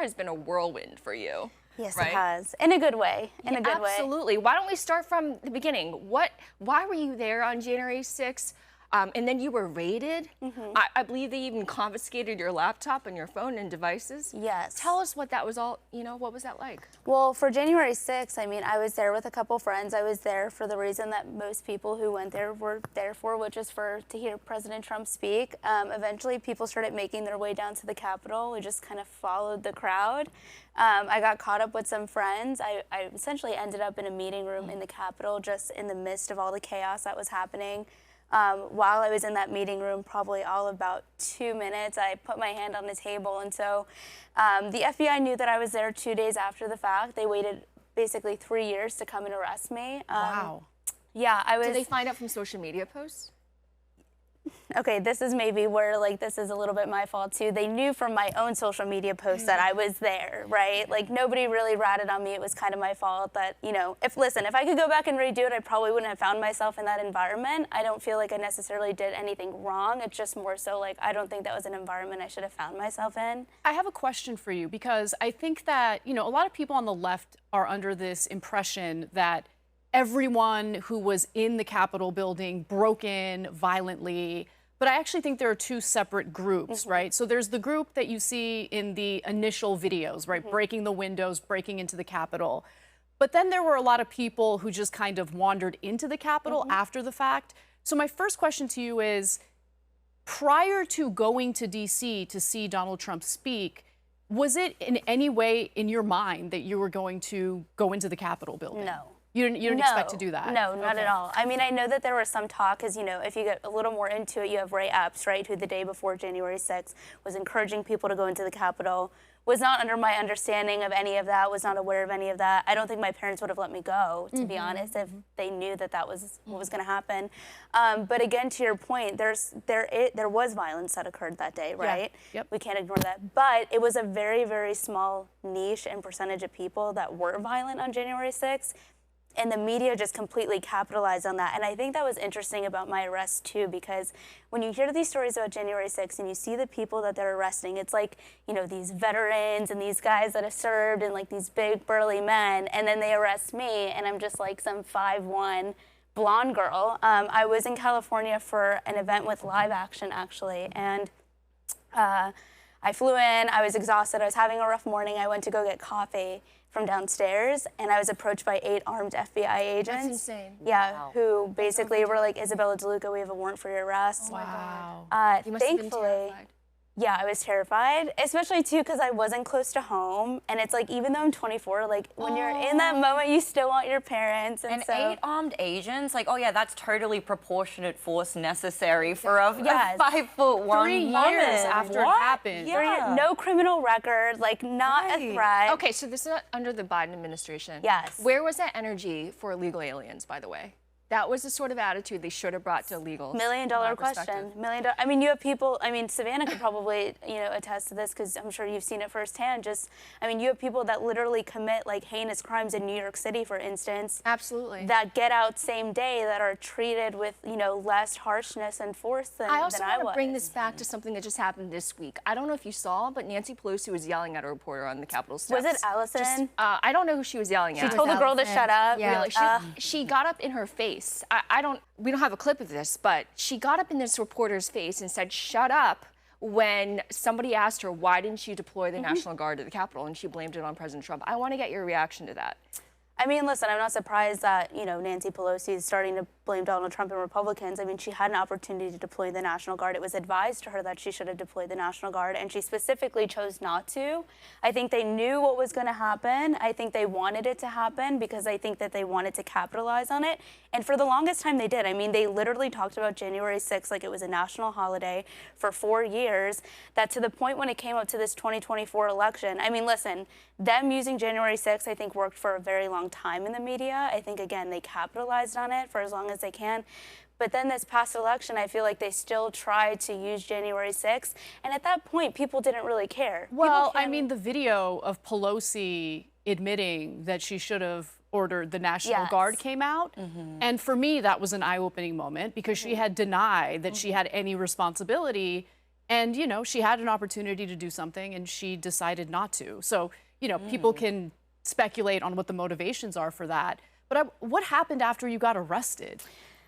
has been a whirlwind for you. Yes, right? it has. In a good way. In a good way. Absolutely. Why don't we start from the beginning? Why were you there on January 6th? And then you were raided. I believe they even confiscated your laptop and your phone and devices. Yes. Tell us what that was all, what was that like? Well, for January 6th, I mean, I was there with a couple friends. I was there for the reason that most people who went there were there for, which is to hear President Trump speak. Eventually, people started making their way down to the Capitol. We just kind of followed the crowd. I got caught up with some friends. I essentially ended up in a meeting room in the Capitol, just in the midst of all the chaos that was happening. While I was in that meeting room, probably all about 2 minutes, I put my hand on the table. And so the FBI knew that I was there 2 days after the fact. They waited basically 3 years to come and arrest me. Wow. Yeah, I was. Did they find out from social media posts? Okay, this is maybe where, this is a little bit my fault, too. They knew from my own social media posts that I was there, right? Like, nobody really ratted on me. It was kind of my fault that, if I could go back and redo it, I probably wouldn't have found myself in that environment. I don't feel like I necessarily did anything wrong. It's just more so, I don't think that was an environment I should have found myself in. I have a question for you, because I think that, a lot of people on the left are under this impression that everyone who was in the Capitol building broke in violently. But I actually think there are two separate groups, right? So there's the group that you see in the initial videos, right? Breaking the windows, breaking into the Capitol. But then there were a lot of people who just kind of wandered into the Capitol after the fact. So my first question to you is, prior to going to D.C. to see Donald Trump speak, was it in any way in your mind that you were going to go into the Capitol building? No. You didn't expect to do that? No, not at all. I mean, I know that there was some talk, because, if you get a little more into it, you have Ray Epps, right, who the day before January 6th was encouraging people to go into the Capitol, was not under my understanding of any of that, was not aware of any of that. I don't think my parents would have let me go, to be honest, if they knew that that was what was going to happen. But again, to your point, there was violence that occurred that day, right? Yep. We can't ignore that. But it was a very, very small niche and percentage of people that were violent on January 6th. And the media just completely capitalized on that. And I think that was interesting about my arrest, too, because when you hear these stories about January 6th and you see the people that they're arresting, it's like, these veterans and these guys that have served and, these big, burly men. And then they arrest me, and I'm just like some 5'1" blonde girl. I was in California for an event with Live Action, actually. And I flew in. I was exhausted. I was having a rough morning. I went to go get coffee from downstairs, and I was approached by 8 armed FBI agents. That's insane. Yeah, Wow. who basically were like, Isabella DeLuca, we have a warrant for your arrest. Oh my God. You must have been Thankfully, terrified. yeah, I was terrified, especially too because I wasn't close to home, and it's like, even though I'm 24, when you're in that moment, you still want your parents, and so 8 armed agents, oh yeah, that's totally proportionate force necessary for a 5'1" woman. 3 years after it happened. Yeah. no criminal record, not a threat. Okay, so this is under the Biden administration. Yes. Where was that energy for illegal aliens, by the way? That was the sort of attitude they should have brought to illegals. $1 million question. I mean, you have people, Savannah could probably, attest to this, because I'm sure you've seen it firsthand. You have people that literally commit heinous crimes in New York City, for instance. Absolutely. That get out same day, that are treated with, less harshness and force than I was. I also want to bring this back to something that just happened this week. I don't know if you saw, but Nancy Pelosi was yelling at a reporter on the Capitol steps. Was it Allison? I don't know who she was yelling at. She told the girl to shut up. Yeah. Really, she got up in her face. We don't have a clip of this, but she got up in this reporter's face and said, "Shut up," when somebody asked her, why didn't she deploy the National Guard to the Capitol, and she blamed it on President Trump. I want to get your reaction to that. Listen, I'm not surprised that, Nancy Pelosi is starting to blame Donald Trump and Republicans. She had an opportunity to deploy the National Guard. It was advised to her that she should have deployed the National Guard, and she specifically chose not to. I think they knew what was going to happen. I think they wanted it to happen because I think that they wanted to capitalize on it. And for the longest time, they did. They literally talked about January 6th like it was a national holiday for 4 years, that to the point when it came up to this 2024 election. Listen, them using January 6th, I think, worked for a very long time in the media. I think, again, they capitalized on it for as long as they can. But then this past election, I feel like they still tried to use January 6th. And at that point, people didn't really care. Well, the video of Pelosi admitting that she should have ordered the National Guard came out. And for me, that was an eye-opening moment, because she had denied that she had any responsibility. And, you know, she had an opportunity to do something and she decided not to. So, you know, people can speculate on what the motivations are for that. But what happened after you got arrested?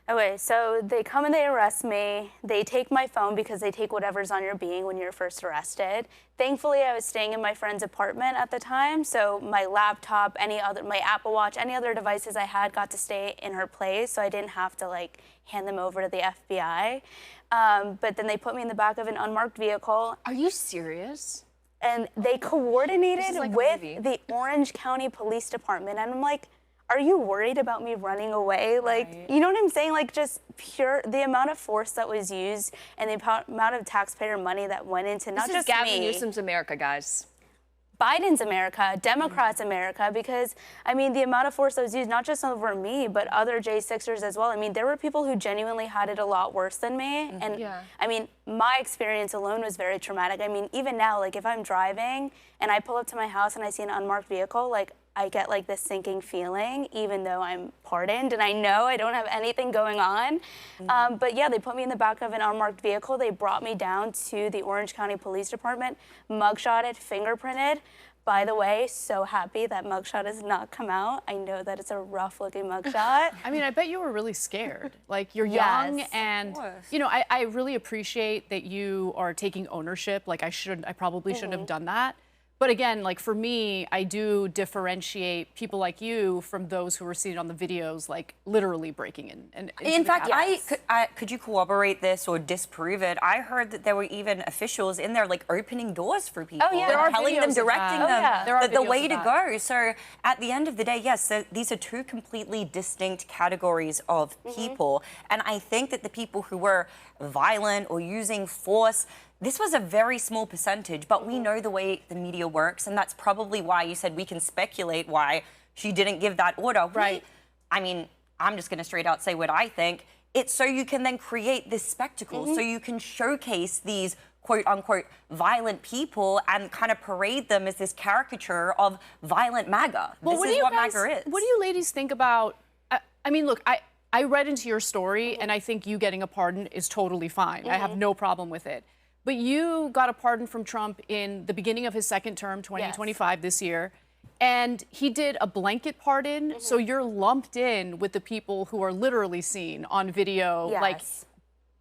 Okay, so they come and they arrest me. They take my phone because they take whatever's on your being when you're first arrested. Thankfully, I was staying in my friend's apartment at the time, so my laptop, my Apple Watch, any other devices I had got to stay in her place, so I didn't have to like hand them over to the FBI. But then they put me in the back of an unmarked vehicle. Are you serious? And they coordinated like a with movie. the Orange County Police Department. And I'm like, are you worried about me running away? Like, you know what I'm saying? Like, just the amount of force that was used and the amount of taxpayer money that went into not This is just Gavin me. Newsom's America, guys. Biden's America, Democrats' America, because, I mean, the amount of force that was used, not just over me, but other J6ers as well. I mean, there were people who genuinely had it a lot worse than me. And, I mean, my experience alone was very traumatic. I mean, even now, like, if I'm driving and I pull up to my house and I see an unmarked vehicle, like, I get, like, this sinking feeling, even though I'm pardoned and I know I don't have anything going on. But, yeah, they put me in the back of an unmarked vehicle. They brought me down to the Orange County Police Department, mugshotted, fingerprinted. By the way, so happy that mugshot has not come out. I know that it's a rough-looking mugshot. I mean, I bet you were really scared. Like, you're young, and, you know, I really appreciate that you are taking ownership. Like, I probably shouldn't have done that. But again, like for me, I do differentiate people like you from those who were seen on the videos, like literally breaking in fact, could you corroborate this or disprove it? I heard that there were even officials in there like opening doors for people, telling them, directing them the way to go. So at the end of the day, yes, these are two completely distinct categories of people. And I think that the people who were violent or using force, this was a very small percentage, but we know the way the media works, and that's probably why you said we can speculate why she didn't give that order. Right. I mean, I'm just going to straight out say what I think. It's so you can then create this spectacle, so you can showcase these quote-unquote violent people and kind of parade them as this caricature of violent MAGA. Well, this is what MAGA is. What do you ladies think about, I mean, look, I read into your story, and I think you getting a pardon is totally fine. I have no problem with it. But you got a pardon from Trump in the beginning of his second term, 2025, this year. And he did a blanket pardon. So you're lumped in with the people who are literally seen on video, like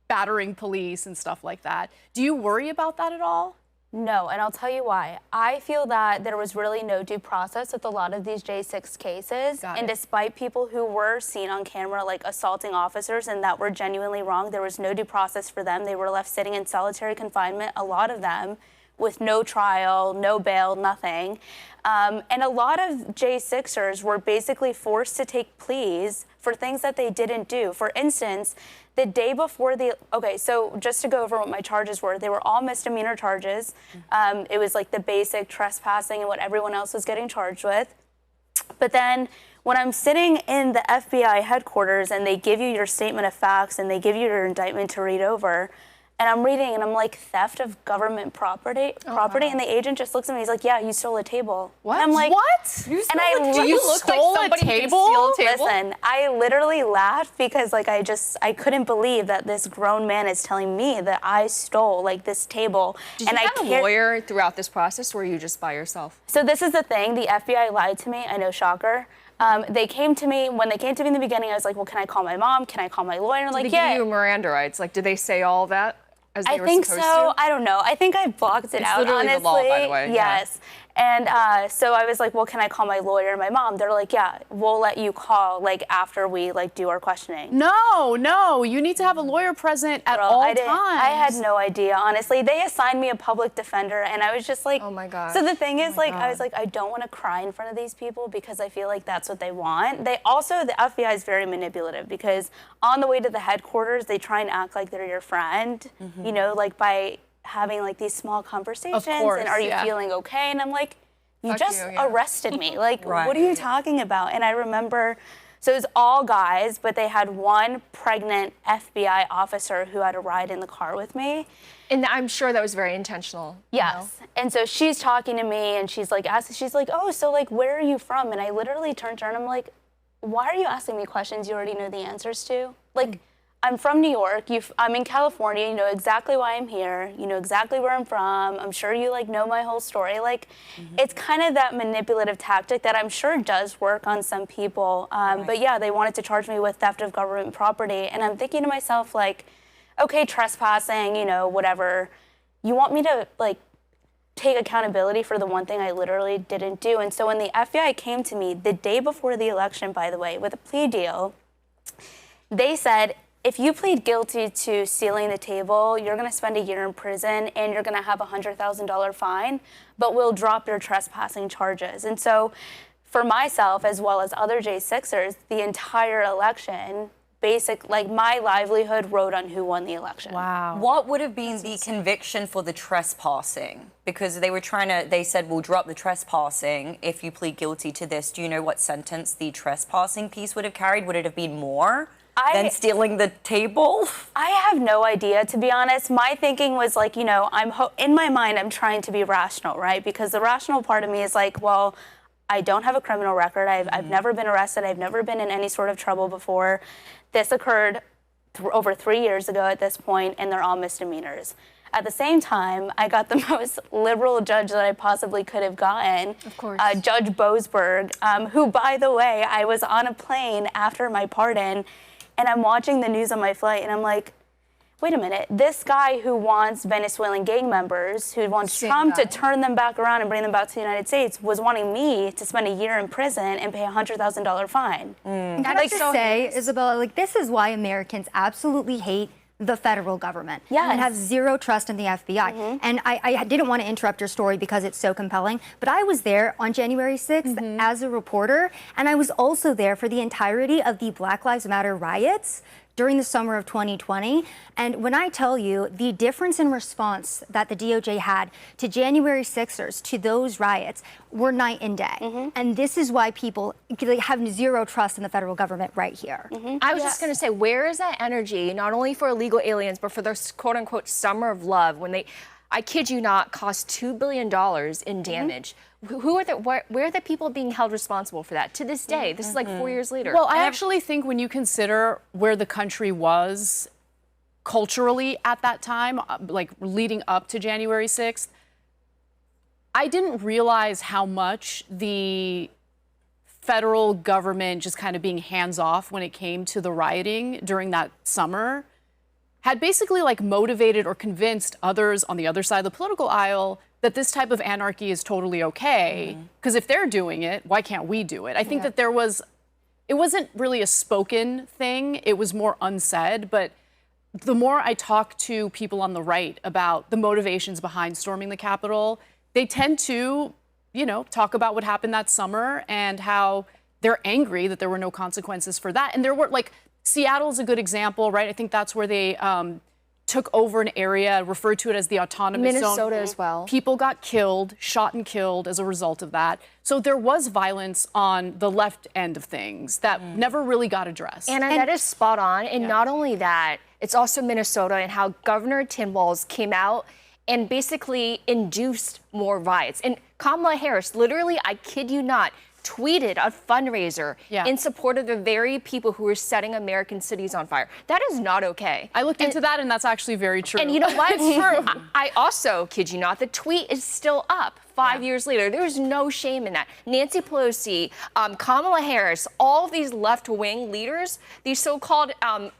battering police and stuff like that. Do you worry about that at all? No, and I'll tell you why. I feel that there was really no due process with a lot of these J6 cases. And despite people who were seen on camera like assaulting officers and that were genuinely wrong, there was no due process for them. They were left sitting in solitary confinement, a lot of them, with no trial, no bail, nothing. And a lot of J6ers were basically forced to take pleas for things that they didn't do. For instance, the day before so just to go over what my charges were, they were all misdemeanor charges. It was like the basic trespassing and what everyone else was getting charged with. But then when I'm sitting in the FBI headquarters and they give you your statement of facts and they give you your indictment to read over, and I'm reading and I'm like, theft of government property, and the agent just looks at me, he's like, yeah, you stole a table. What? And I'm like, what? You look like somebody who can steal a table? Listen, I literally laughed because like I couldn't believe that this grown man is telling me that I stole like this table. Did you have a lawyer throughout this process, or were you just by yourself? So this is the thing, the FBI lied to me, I know, shocker. They came to me, when they came to me in the beginning, I was like, well, can I call my mom? Can I call my lawyer? And Did they give you Miranda rights? Like, did they say all that? I think so. I don't know. I think I blocked it out, literally honestly. the law, by the way. Yes. And so I was like, well, can I call my lawyer and my mom? They're like, yeah, we'll let you call like after we like do our questioning. No, you need to have a lawyer present at all times. I had no idea, honestly. They assigned me a public defender and I was just like, oh my God. So the thing is I was like, I don't want to cry in front of these people because I feel like that's what they want. The FBI is very manipulative because on the way to the headquarters, they try and act like they're your friend, you know, like by having like these small conversations and are you feeling okay? And I'm like, you just arrested me. Like, what are you talking about? And I remember, so it was all guys, but they had one pregnant FBI officer who had a ride in the car with me. And I'm sure that was very intentional. Yes. You know? And so she's talking to me and she's like, oh, so like, where are you from? And I literally turned to her and I'm like, why are you asking me questions you already know the answers to? Like, I'm from New York. I'm in California. You know exactly why I'm here. You know exactly where I'm from. I'm sure you like know my whole story. Like, it's kind of that manipulative tactic that I'm sure does work on some people. But yeah, they wanted to charge me with theft of government property, and I'm thinking to myself, like, okay, trespassing, you know, whatever. You want me to like take accountability for the one thing I literally didn't do? And so when the FBI came to me the day before the election, by the way, with a plea deal, they said, if you plead guilty to stealing the table, you're going to spend a year in prison and you're going to have a $100,000 fine, but we'll drop your trespassing charges. And so for myself, as well as other J6ers, the entire election, my livelihood rode on who won the election. Wow. What would have been the conviction for the trespassing? Because they said, we'll drop the trespassing if you plead guilty to this. Do you know what sentence the trespassing piece would have carried? Would it have been more than stealing the table? I have no idea, to be honest. My thinking was like, you know, in my mind, I'm trying to be rational, right? Because the rational part of me is like, well, I don't have a criminal record. I've never been arrested. I've never been in any sort of trouble before. This occurred over 3 years ago at this point, and they're all misdemeanors. At the same time, I got the most liberal judge that I possibly could have gotten. Of course. Judge Boasberg, who, by the way, I was on a plane after my pardon, and I'm watching the news on my flight, and I'm like, wait a minute, this guy who wants Venezuelan gang members, who wants Trump to turn them back around and bring them back to the United States, was wanting me to spend a year in prison and pay a $100,000 fine. Can I just say, Isabella, like, this is why Americans absolutely hate the federal government and have zero trust in the FBI. And I didn't want to interrupt your story because it's so compelling, but I was there on January 6th as a reporter, and I was also there for the entirety of the Black Lives Matter riots during the summer of 2020. And when I tell you the difference in response that the DOJ had to January 6ers, to those riots, were night and day. And this is why people have zero trust in the federal government right here. I was just going to say, where is that energy, not only for illegal aliens, but for this quote unquote summer of love, when they, I kid you not, cost $2 billion in damage? Where are the people being held responsible for that to this day? This is like 4 years later. Well, I actually think when you consider where the country was culturally at that time, like leading up to January 6th, I didn't realize how much the federal government just kind of being hands off when it came to the rioting during that summer had basically like motivated or convinced others on the other side of the political aisle that this type of anarchy is totally okay. Because if they're doing it, why can't we do it? I think that it wasn't really a spoken thing. It was more unsaid. But the more I talk to people on the right about the motivations behind storming the Capitol, they tend to, you know, talk about what happened that summer and how they're angry that there were no consequences for that. And there were, like, Seattle's a good example, right? I think that's where they took over an area, referred to it as the autonomous zone. Minnesota as well. People got killed, shot and killed as a result of that. So there was violence on the left end of things that never really got addressed. And that is spot on. And not only that, it's also Minnesota and how Governor Tim Walz came out and basically induced more riots. And Kamala Harris, literally, I kid you not, tweeted a fundraiser in support of the very people who were setting American cities on fire. That is not okay. I looked into that, and that's actually very true. And you know what? It's true. I also, kid you not, the tweet is still up 5 years later. There is no shame in that. Nancy Pelosi, Kamala Harris, all of these left-wing leaders, these so-called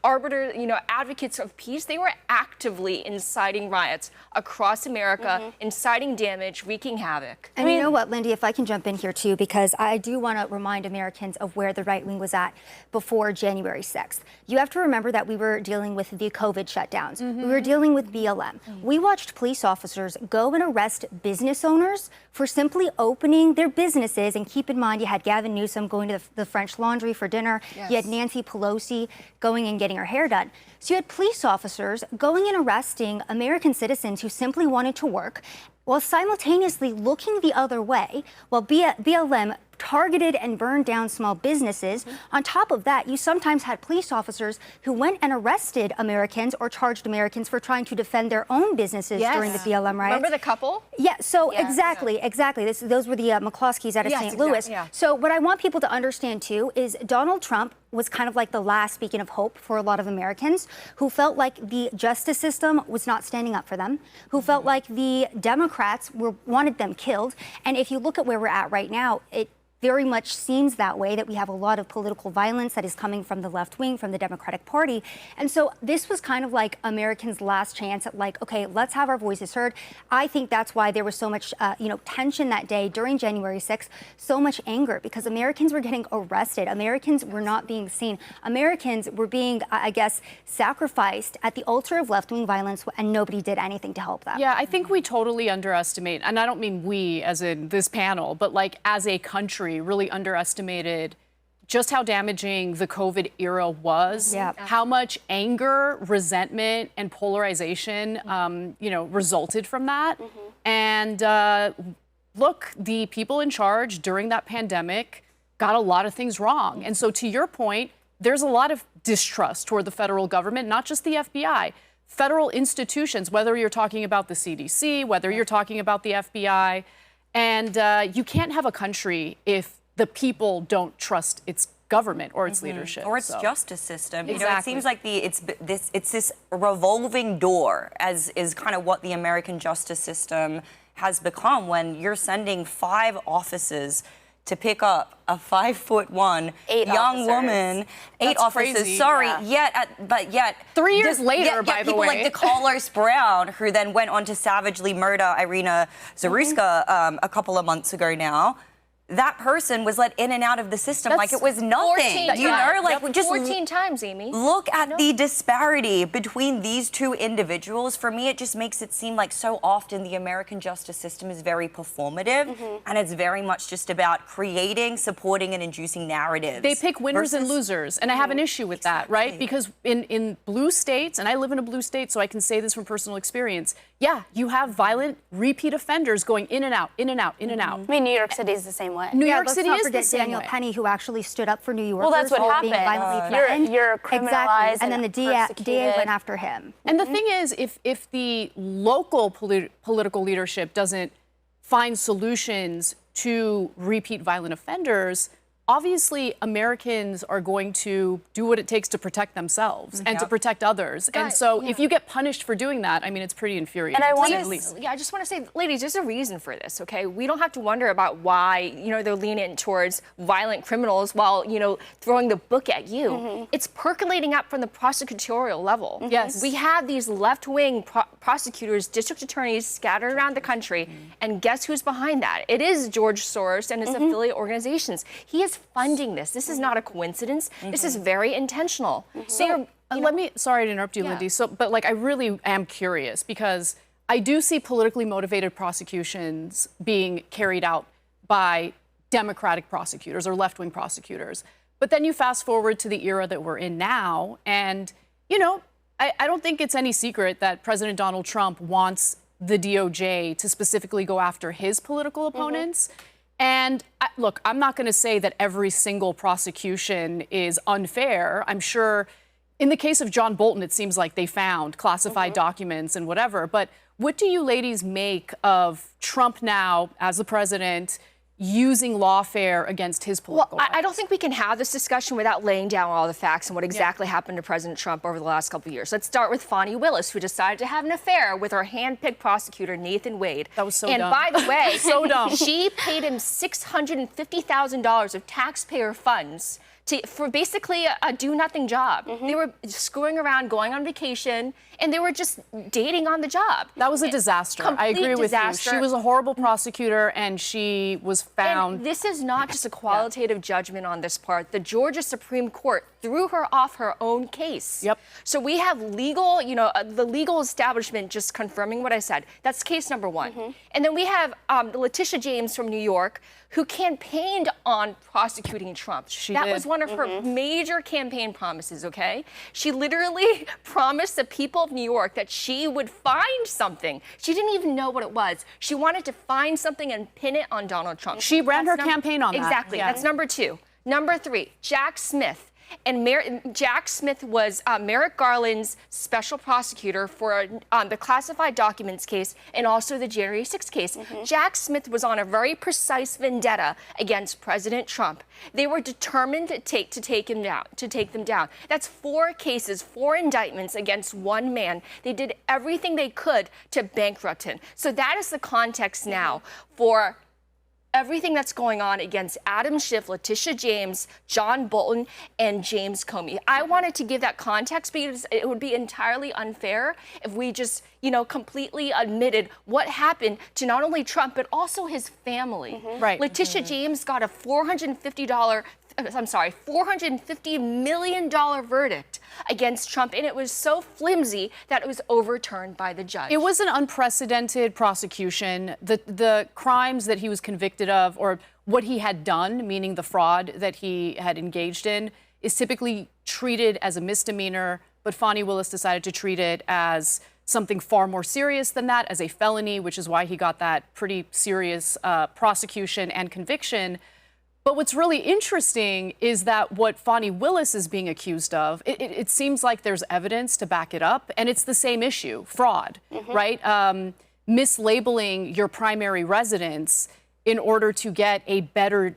arbiter, advocates of peace, they were actively inciting riots across America, inciting damage, wreaking havoc. And you know what, Lindy, if I can jump in here too, because I do want to remind Americans of where the right wing was at before January 6th. You have to remember that we were dealing with the COVID shutdowns. We were dealing with BLM. We watched police officers go and arrest business owners for simply opening their businesses. And keep in mind, you had Gavin Newsom going to the French Laundry for dinner. You had Nancy Pelosi going and getting her hair done. So you had police officers going and arresting American citizens who simply wanted to work, while simultaneously looking the other way, while BLM targeted and burned down small businesses. On top of that, you sometimes had police officers who went and arrested Americans or charged Americans for trying to defend their own businesses during the BLM riots. Remember the couple? Yeah, so exactly. Those were the McCloskeys out of St. Louis. Yeah. So what I want people to understand too is Donald Trump was kind of like the last beacon of hope for a lot of Americans who felt like the justice system was not standing up for them, who felt like the Democrats wanted them killed. And if you look at where we're at right now, it very much seems that way, that we have a lot of political violence that is coming from the left wing, from the Democratic Party. And so this was kind of like Americans' last chance at like, okay, let's have our voices heard. I think that's why there was so much, tension that day during January 6th, so much anger, because Americans were getting arrested. Americans were not being seen. Americans were being, I guess, sacrificed at the altar of left-wing violence, and nobody did anything to help them. Yeah, I think we totally underestimate, and I don't mean we as in this panel, but like as a country, really underestimated just how damaging the COVID era was, how much anger, resentment, and polarization, resulted from that. And look, the people in charge during that pandemic got a lot of things wrong. And so to your point, there's a lot of distrust toward the federal government, not just the FBI. Federal institutions, whether you're talking about the CDC, whether you're talking about the FBI, and you can't have a country if the people don't trust its government or its leadership or its justice system. Exactly. You know, it seems like it's this revolving door, as is kind of what the American justice system has become, when you're sending 5 officers to pick up a 5'1" young woman, 8 officers. Crazy. Sorry, Yeah. yet 3 years later, by the way, people like DeCarlos Brown, who then went on to savagely murder Irina Zaruska a couple of months ago now. That person was let in and out of the system like it was nothing. 14 you know, like just 14 times, Amy. Look at the disparity between these two individuals. For me, it just makes it seem like so often the American justice system is very performative, and it's very much just about creating, supporting, and inducing narratives. They pick winners and losers, and I have an issue with that, right? Because in blue states, and I live in a blue state, so I can say this from personal experience, yeah, you have violent repeat offenders going in and out, in and out, in and out. I mean, New York City is the same way. New York City is the same Daniel way. Penny, who actually stood up for New Yorkers. Well, that's what happened. Being violently threatened. You're criminalized. Exactly. And then the DA went after him. And the thing is, if the local political leadership doesn't find solutions to repeat violent offenders, obviously Americans are going to do what it takes to protect themselves and to protect others. And so if you get punished for doing that, I mean, it's pretty infuriating. And I want to, I just want to say, ladies, there's a reason for this, okay? We don't have to wonder about why, they're leaning towards violent criminals while, throwing the book at you. It's percolating up from the prosecutorial level. Yes. We have these left-wing prosecutors, district attorneys scattered around the country, and guess who's behind that? It is George Soros and his affiliate organizations. He is funding this. This is not a coincidence. This is very intentional. So sorry to interrupt you, Lindy. But I really am curious, because I do see politically motivated prosecutions being carried out by Democratic prosecutors or left-wing prosecutors. But then you fast forward to the era that we're in now, and, I don't think it's any secret that President Donald Trump wants the DOJ to specifically go after his political opponents. And look, I'm not going to say that every single prosecution is unfair. I'm sure in the case of John Bolton, it seems like they found classified documents and whatever. But what do you ladies make of Trump now, as the president, using lawfare against his political I don't think we can have this discussion without laying down all the facts and what exactly happened to President Trump over the last couple of years. Let's start with Fonnie Willis, who decided to have an affair with her hand-picked prosecutor, Nathan Wade. That was so dumb. dumb. And by the way, so dumb. She paid him $650,000 of taxpayer funds for basically a do-nothing job. They were screwing around, going on vacation, and they were just dating on the job. That was a disaster. I agree with you. She was a horrible prosecutor, and she was found. And this is not just a qualitative judgment on this part. The Georgia Supreme Court threw her off her own case. Yep. So we have legal, the legal establishment just confirming what I said. That's case number one. And then we have Letitia James from New York, who campaigned on prosecuting Trump. She that did. was one one of her major campaign promises, okay? She literally promised the people of New York that she would find something. She didn't even know what it was. She wanted to find something and pin it on Donald Trump. She ran her campaign on that. Exactly. Yeah. That's number 2. Number 3, Jack Smith. And Jack Smith was Merrick Garland's special prosecutor for the classified documents case and also the January 6th case. Jack Smith was on a very precise vendetta against President Trump. They were determined to take them down. That's 4 cases, 4 indictments against one man. They did everything they could to bankrupt him. So that is the context now for everything that's going on against Adam Schiff, Letitia James, John Bolton, and James Comey. I wanted to give that context because it would be entirely unfair if we just, completely admitted what happened to not only Trump, but also his family. Right. Letitia James got a $450 million verdict against Trump, and it was so flimsy that it was overturned by the judge. It was an unprecedented prosecution. The crimes that he was convicted of, or what he had done, meaning the fraud that he had engaged in, is typically treated as a misdemeanor, but Fani Willis decided to treat it as something far more serious than that, as a felony, which is why he got that pretty serious prosecution and conviction. But what's really interesting is that what Fani Willis is being accused of, it seems like there's evidence to back it up, and it's the same issue, fraud, right? Mislabeling your primary residence in order to get a better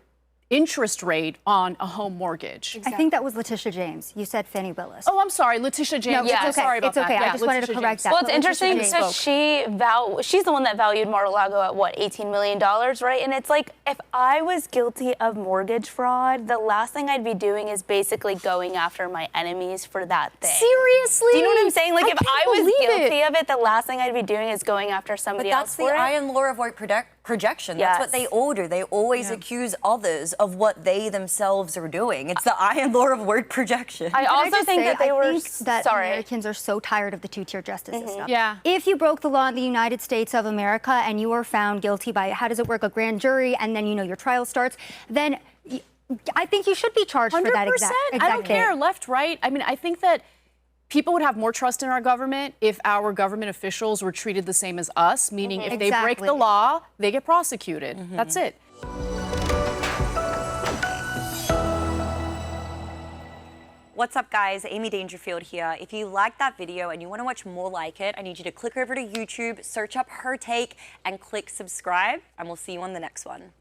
interest rate on a home mortgage. I think that was Letitia James. You said Fani Willis. Oh, I'm sorry, Letitia James. No, it's okay. Sorry about it's okay. that. I just wanted to correct that. Well, it's interesting because she's the one that valued Mar-a-Lago at what, $18 million, right? And it's like, if I was guilty of mortgage fraud, the last thing I'd be doing is basically going after my enemies for that thing. Seriously? Do you know what I'm saying? Like, if I was guilty of it, the last thing I'd be doing is going after somebody else for it. But that's the iron law of vote projection. That's what they all do. They always accuse others of what they themselves are doing. It's the iron law of word projection. I also think that Americans are so tired of the two-tier justice system. Yeah. If you broke the law in the United States of America and you were found guilty by, how does it work, a grand jury, and then your trial starts, then I think you should be charged 100%. for that exact I don't care, left, right. I mean, I think that people would have more trust in our government if our government officials were treated the same as us, meaning if they break the law, they get prosecuted. That's it. What's up, guys? Amy Dangerfield here. If you liked that video and you want to watch more like it, I need you to click over to YouTube, search up Her Take, and click subscribe, and we'll see you on the next one.